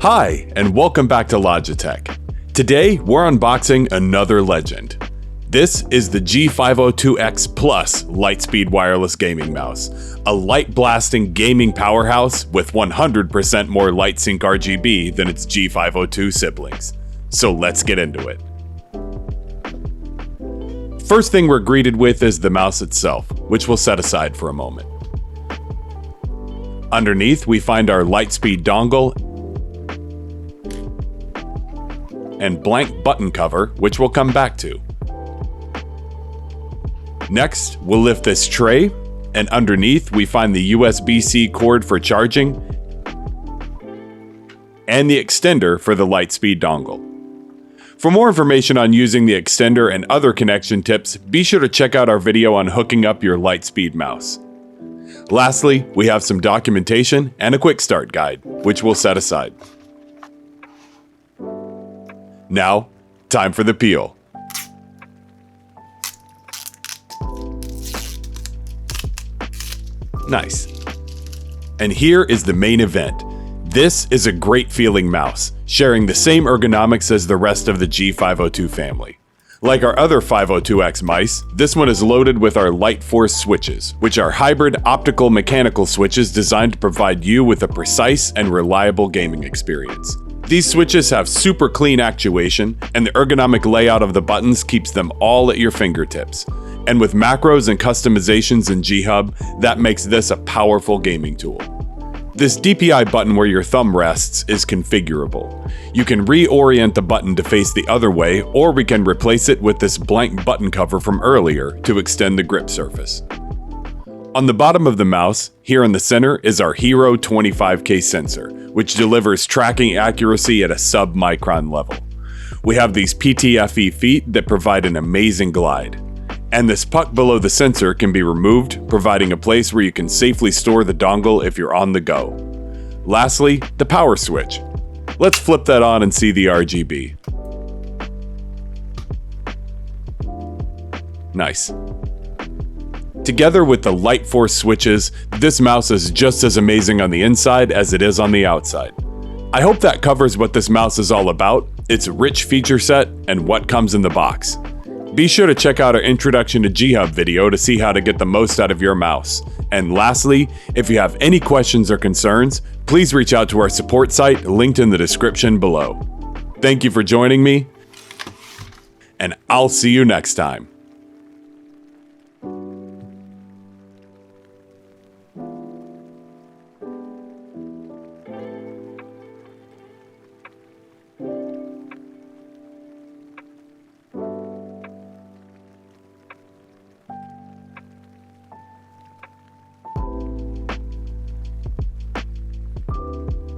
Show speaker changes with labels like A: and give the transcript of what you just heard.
A: Hi, and welcome back to Logitech. Today, we're unboxing another legend. This is the G502 X PLUS LIGHTSPEED wireless gaming mouse, a light-blasting gaming powerhouse with 100% more LIGHTSYNC RGB than its G502 siblings. So let's get into it. First thing we're greeted with is the mouse itself, which we'll set aside for a moment. Underneath, we find our LIGHTSPEED dongle and blank button cover, which we'll come back to. Next, we'll lift this tray, and underneath we find the USB-C cord for charging and the extender for the LIGHTSPEED dongle. For more information on using the extender and other connection tips, be sure to check out our video on hooking up your LIGHTSPEED mouse. Lastly, we have some documentation and a quick start guide, which we'll set aside. Now, time for the peel. Nice. And here is the main event. This is a great feeling mouse, sharing the same ergonomics as the rest of the G502 family. Like our other 502X mice, this one is loaded with our LIGHTFORCE switches, which are hybrid optical mechanical switches designed to provide you with a precise and reliable gaming experience. These switches have super clean actuation, and the ergonomic layout of the buttons keeps them all at your fingertips. And with macros and customizations in G-Hub, that makes this a powerful gaming tool. This DPI button where your thumb rests is configurable. You can reorient the button to face the other way, or we can replace it with this blank button cover from earlier to extend the grip surface. On the bottom of the mouse, here in the center, is our Hero 25K sensor, which delivers tracking accuracy at a sub-micron level. We have these PTFE feet that provide an amazing glide. And this puck below the sensor can be removed, providing a place where you can safely store the dongle if you're on the go. Lastly, the power switch. Let's flip that on and see the RGB. Nice. Together with the LIGHTFORCE switches, this mouse is just as amazing on the inside as it is on the outside. I hope that covers what this mouse is all about, its rich feature set, and what comes in the box. Be sure to check out our Introduction to G-Hub video to see how to get the most out of your mouse. And lastly, if you have any questions or concerns, please reach out to our support site linked in the description below. Thank you for joining me, and I'll see you next time.